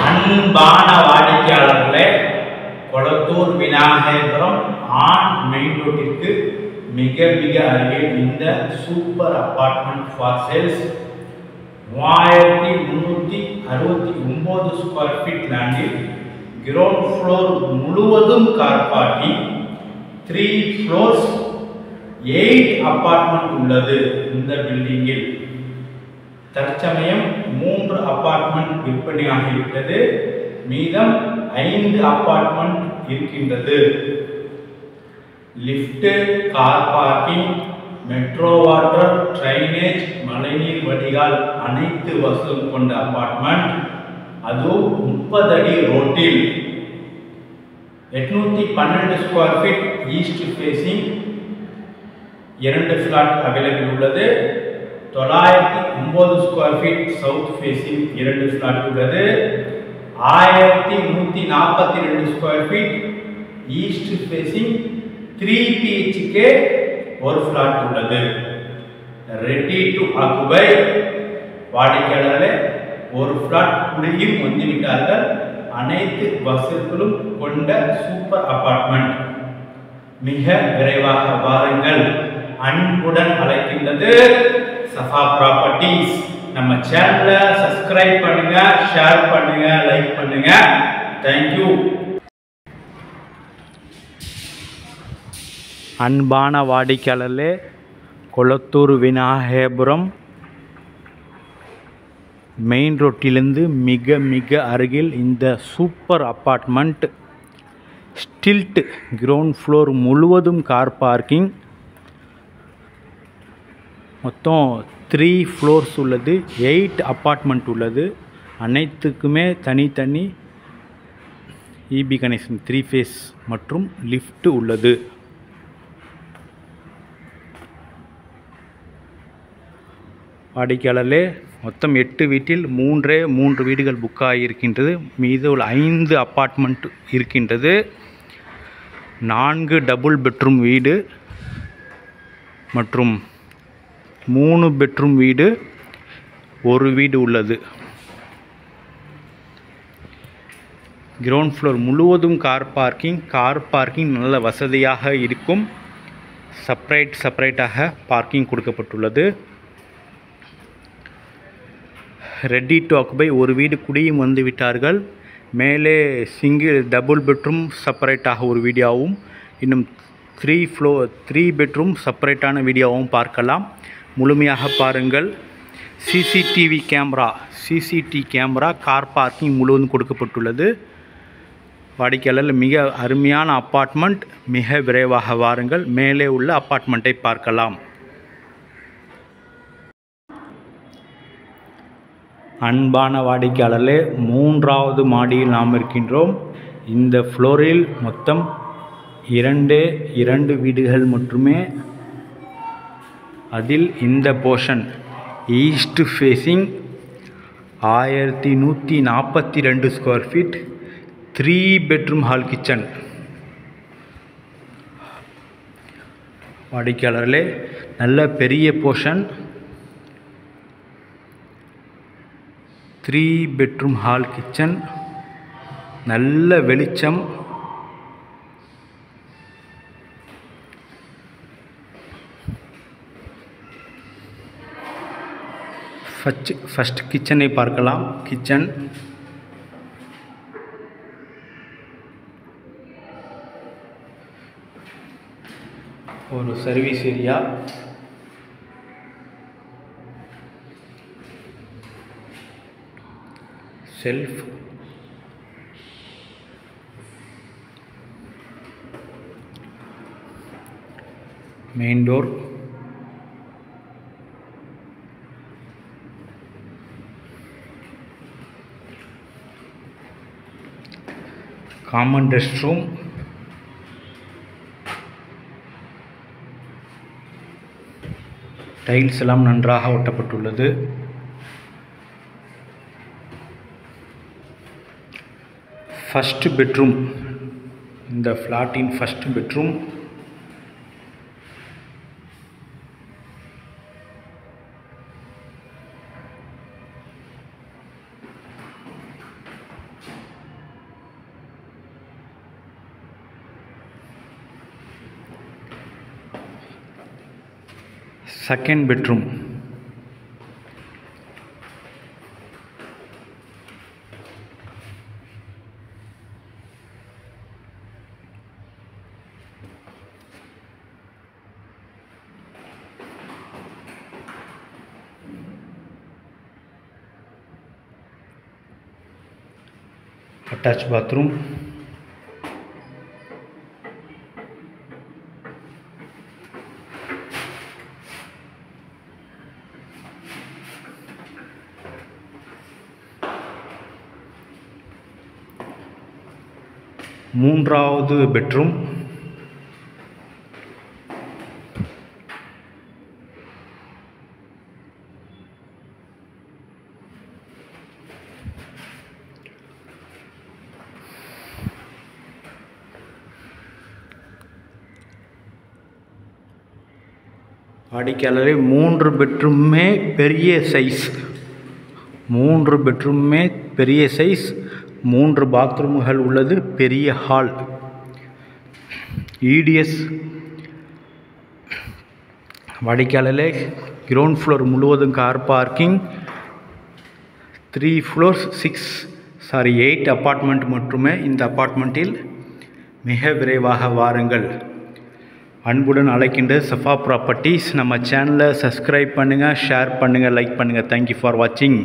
அன்பான வாடிக்கையாளர்களே, Kolathur Vinayagapuram on main ரோட்டிற்கு மிக மிக அருகில் இந்த super apartment for sales 3369 square feet லேண்டில் கிரவுண்ட் ஃப்ளோர் முழுவதும் கார் பார்க்கிங், 3 floors 8 அபார்ட்மெண்ட் உள்ளது. இந்த பில்டிங்கில் தற்சமயம் 3 அபார்ட்மெண்ட் விற்பனையாகிவிட்டது. மீதம் 5 அபார்ட்மெண்ட் இருக்கின்றது. Lift, car parking, metro water, drainage, மழைநீர் வடிகால் அனைத்து வசதியும் கொண்ட அபார்ட்மெண்ட். அதுவும் 30 அடி ரோட்டில் 812 square feet east facing 2 flat available உள்ளது. 909 square feet south facing 2 flat உள்ளது. 1142 square feet east facing 3 BHK 1 flat உள்ளது. Ready to occupy. வாடிக்கையாளர்களே, ஒரு ஃபிளாட் குடியும் வந்துவிட்டார்கள். அனைத்து வசதிகளும் கொண்ட சூப்பர் அபார்ட்மெண்ட். மிக விரைவாக வாருங்கள். அன்புடன் அழைக்கின்றது சஃபா ப்ராப்பர்ட்டிஸ். நம்ம சேனலை சப்ஸ்கிரைப் பண்ணுங்க, ஷேர் பண்ணுங்க, லைக் பண்ணுங்க. தேங்க்யூ. அன்பான வாடிக்கையாளர்களே, கொளத்தூர் விநாயகபுரம் மெயின் ரோட்டிலிருந்து மிக மிக அருகில் இந்த சூப்பர் அப்பார்ட்மெண்ட். ஸ்டில்ட் கிரவுண்ட் ஃப்ளோர் முழுவதும் கார் பார்க்கிங். மொத்தம் 3 floors உள்ளது. 8 அப்பார்ட்மெண்ட் உள்ளது. அனைத்துக்குமே தனித்தனி EB கனெக்ஷன் 3 phase மற்றும் லிஃப்ட் உள்ளது. வாடிக்கையாளர்களே, மொத்தம் 8 வீட்டில் 3 வீடுகள் புக் ஆகியிருக்கின்றது. மீது உள்ள 5 அப்பார்ட்மெண்ட் இருக்கின்றது. 4 டபுள் பெட்ரூம் வீடு மற்றும் 3 பெட்ரூம் வீடு, 1 வீடு உள்ளது. கிரவுண்ட் ஃப்ளோர் முழுவதும் கார் பார்க்கிங் நல்ல வசதியாக இருக்கும். செப்பரேட்டாக பார்க்கிங் கொடுக்கப்பட்டுள்ளது. Ready to occupy. ஒரு வீடு குடியும் வந்து விட்டார்கள். மேலே டபுள் பெட்ரூம் செப்பரேட்டாக ஒரு வீடியோவும், இன்னும் 3 பெட்ரூம் செப்பரேட்டான வீடியோவும் பார்க்கலாம். முழுமையாக பாருங்கள். சிசிடிவி கேமரா கார் பார்க்கிங் முழுவதும் கொடுக்கப்பட்டுள்ளது. வாடிக்கையாளர்கள், மிக அருமையான அப்பார்ட்மெண்ட். மிக விரைவாக வாருங்கள். மேலே உள்ள அப்பார்ட்மெண்ட்டை பார்க்கலாம். அன்பான வாடிக்கையாளர்களே, 3வது மாடியில் நாம் இருக்கின்றோம். இந்த ஃப்ளோரில் மொத்தம் 2 வீடுகள் மட்டுமே. அதில் இந்த portion east facing 1142 square feet 3 bedroom hall kitchen. வாடிக்கையாளர்களே, நல்ல பெரிய போர்ஷன். 3 bedroom hall kitchen. நல்ல வெளிச்சம். ஃபர்ஸ்ட் கிச்சனை பார்க்கலாம். கிச்சன் ஒரு service area. Shelf, main door, common rest room, tiles எல்லாம் நன்றாக ஒட்டப்பட்டுள்ளது. ஃபர்ஸ்ட் பெட்ரூம், இந்த ஃப்ளாட்டின் first bedroom. Second bedroom. Attach bathroom. மூன்றாவது பெட்ரூம். வாடிக்கையாளரே 3 பெட்ரூமே பெரிய சைஸ். 3 பெட்ரூமே பெரிய சைஸ். 3 பாத்ரூம்கள் உள்ளது. பெரிய ஹால். EDS. வாடிக்கையாளரே கிரவுண்ட் ஃப்ளோர் முழுவதும் கார் பார்க்கிங். 3 ஃப்ளோர்ஸ் 8 அப்பார்ட்மெண்ட் மட்டுமே இந்த அப்பார்ட்மெண்ட்டில். மிக விரைவாக வாருங்கள். அன்புடன் அழைக்கின்ற சஃபா ப்ராப்பர்ட்டிஸ். நம்ம சேனலை சப்ஸ்கிரைப் பண்ணுங்கள், ஷேர் பண்ணுங்கள், லைக் பண்ணுங்கள். தேங்க்யூ ஃபார் வாட்சிங்.